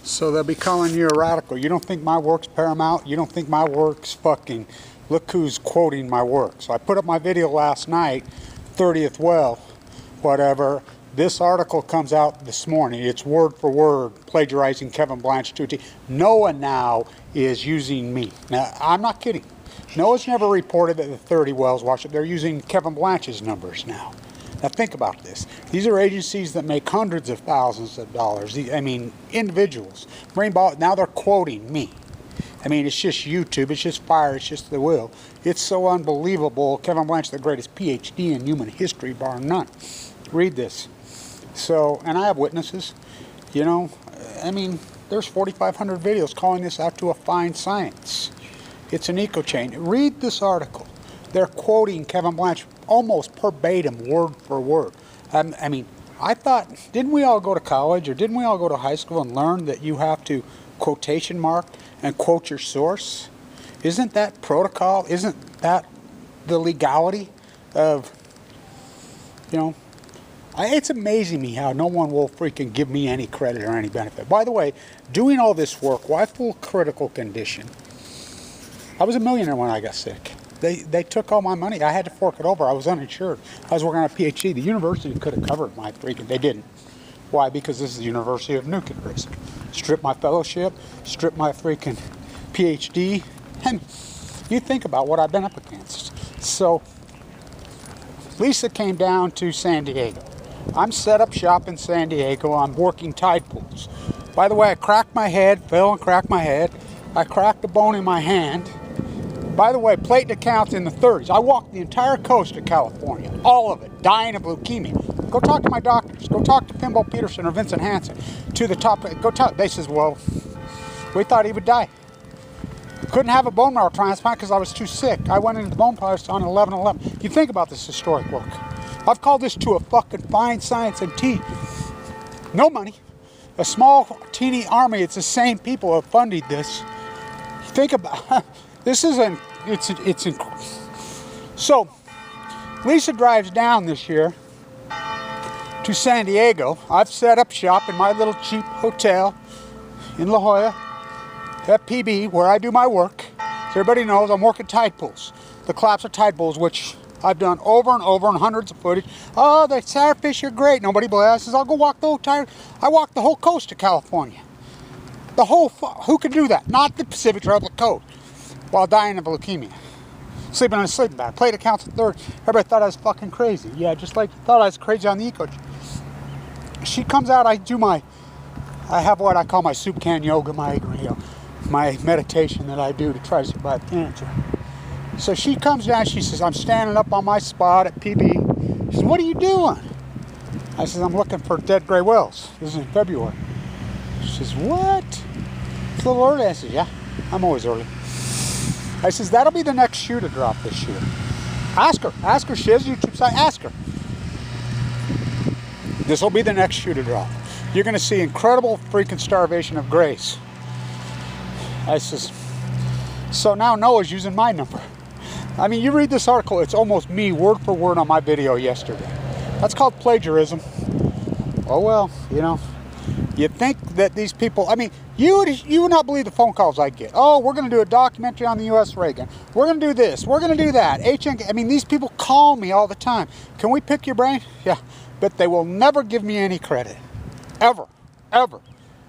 So they'll be calling you a radical. You don't think my work's paramount? You don't think my work's fucking... Look who's quoting my work. So I put up my video last night, 30th well, whatever. This article comes out this morning. It's word for word, plagiarizing Kevin Blanch 2T. N.O.A.A now is using me. Now, I'm not kidding. N.O.A.A's never reported that the 30 wells washed up. They're using Kevin Blanch's numbers now. Now think about this. These are agencies that make hundreds of thousands of dollars. I mean, individuals. Now they're quoting me. I mean, it's just YouTube, it's just fire, it's just the will. It's so unbelievable. Kevin Blanch, the greatest Ph.D. in human history, bar none. Read this. So, and I have witnesses. You know, I mean, there's 4,500 videos calling this out to a fine science. It's an eco chain. Read this article. They're quoting Kevin Blanch almost verbatim, word for word. I mean, I thought, didn't we all go to college or didn't we all go to high school and learn that you have to quotation mark and quote your source? Isn't that protocol? Isn't that the legality of, you know, it's amazing me how no one will freaking give me any credit or any benefit. By the way, doing all this work, why full critical condition? I was a millionaire when I got sick. They took all my money. I had to fork it over. I was uninsured. I was working on a Ph.D. The university could have covered my freaking, they didn't. Why? Because this is the University of Nuke at risk. Strip my fellowship, strip my freaking Ph.D. And you think about what I've been up against. So, Lisa came down to San Diego. I'm set up shop in San Diego. I'm working tide pools. By the way, I cracked my head, fell and cracked my head. I cracked a bone in my hand. By the way, platelet accounts in the 30s. I walked the entire coast of California, all of it, dying of leukemia. Go talk to my doctors. Go talk to Pimbo Peterson or Vincent Hansen. To the top, go talk. They says, well, we thought he would die. Couldn't have a bone marrow transplant because I was too sick. I went into the bone place on 11/11. You think about this historic work. I've called this to a fucking fine science and tea. No money. A small, teeny army. It's the same people who have funded this. Think about this is so Lisa drives down this year to San Diego. I've set up shop in my little cheap hotel in La Jolla at PB where I do my work. So everybody knows I'm working tide pools. The collapse of tide pools, which I've done over and over and hundreds of footage. Oh, the fish are great. Nobody blesses. I'll go walk the whole tide. I walked the whole coast of California. The whole, who could do that? Not the Pacific Trail Coast, while dying of leukemia. Sleeping in a sleeping bag. Platelet counts at 30. Everybody thought I was fucking crazy. Yeah, just like you thought I was crazy on the eco. She comes out, I have what I call my soup can yoga, my meditation that I do to try to survive cancer. So she comes down, she says, I'm standing up on my spot at PB. She says, what are you doing? I says, I'm looking for dead gray whales. This is in February. She says, what? It's a little early. I says, yeah, I'm always early. I says, that'll be the next shoe to drop this year. Ask her, she has a YouTube site, ask her. This will be the next shoe to drop. You're going to see incredible freaking starvation of grace. I says, so now N.O.A.A's using my number. I mean, you read this article, it's almost me word for word on my video yesterday. That's called plagiarism. Oh well, you know. You think that these people, I mean, you would not believe the phone calls I get. Oh, we're going to do a documentary on the U.S. Reagan. We're going to do this. We're going to do that. I mean, these people call me all the time. Can we pick your brain? Yeah, but they will never give me any credit. Ever. Ever.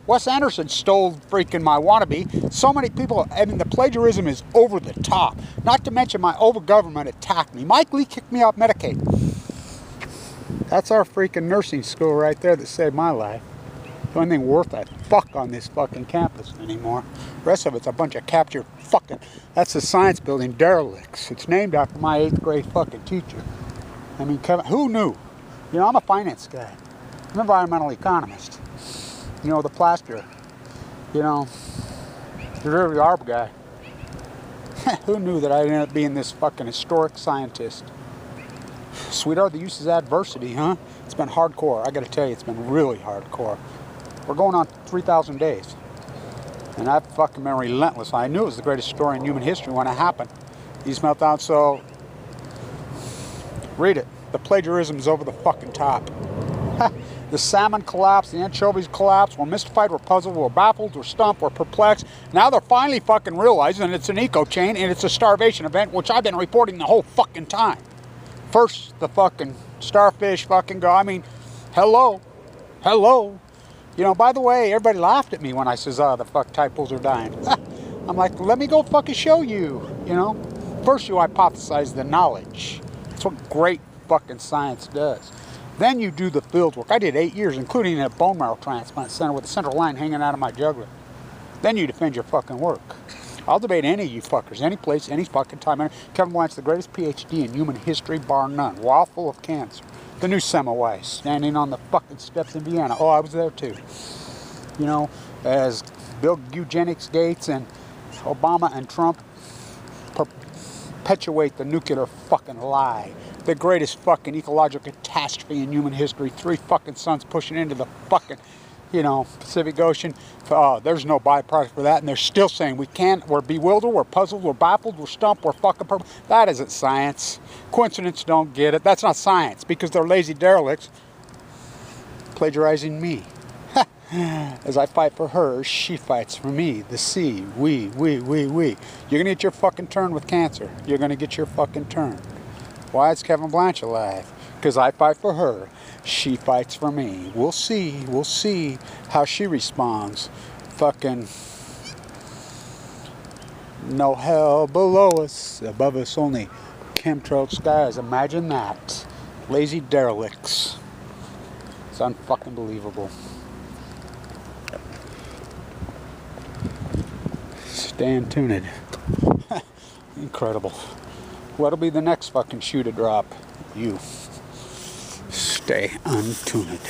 Wes Anderson stole freaking my wannabe. So many people, I mean, the plagiarism is over the top. Not to mention my over-government attacked me. Mike Lee kicked me off Medicaid. That's our freaking nursing school right there that saved my life. The only thing worth a fuck on this fucking campus anymore. The rest of it's a bunch of captured fucking, that's the science building derelicts. It's named after my 8th grade fucking teacher. I mean, Kevin, who knew? You know, I'm a finance guy. I'm an environmental economist. You know, the plaster. You know, the derivative arb guy. Who knew that I'd end up being this fucking historic scientist? Sweetheart, the use is adversity, huh? It's been hardcore. I gotta tell you, it's been really hardcore. We're going on 3,000 days. And I've fucking been relentless. I knew it was the greatest story in human history when it happened. These meltdowns, so read it. The plagiarism is over the fucking top. The salmon collapsed, the anchovies collapsed. We're mystified, we're puzzled, we're baffled, we're stumped, we're perplexed. Now they're finally fucking realizing it's an eco chain and it's a starvation event, which I've been reporting the whole fucking time. First, the fucking starfish fucking go. I mean, hello. You know, by the way, everybody laughed at me when I says, the fuck tadpoles are dying. I'm like, let me go fucking show you, you know. First you hypothesize the knowledge. That's what great fucking science does. Then you do the field work. I did 8 years, including at a bone marrow transplant center with a central line hanging out of my jugular. Then you defend your fucking work. I'll debate any of you fuckers, any place, any fucking time. Kevin Blanch, the greatest Ph.D. in human history, bar none. While full of cancer. The new Semmelweis, standing on the fucking steps in Vienna. Oh, I was there too. You know, as Bill Eugenics Gates and Obama and Trump perpetuate the nuclear fucking lie. The greatest fucking ecological catastrophe in human history. 3 fucking suns pushing into the fucking, you know, Pacific Ocean. There's no byproduct for that, and they're still saying we can't. We're bewildered, we're puzzled, we're baffled, we're stumped, we're fucking purple. That isn't science. Coincidence don't get it. That's not science because they're lazy derelicts plagiarizing me. As I fight for her, she fights for me. The sea, we. You're gonna get your fucking turn with cancer. You're gonna get your fucking turn. Why is Kevin Blanch alive? Because I fight for her. She fights for me. We'll see how she responds. Fucking no hell below us, above us only chemtrail skies. Imagine that. Lazy derelicts. It's unfucking believable. Stay tuned. Incredible. What'll be the next fucking shoe to drop? You. Stay untuned.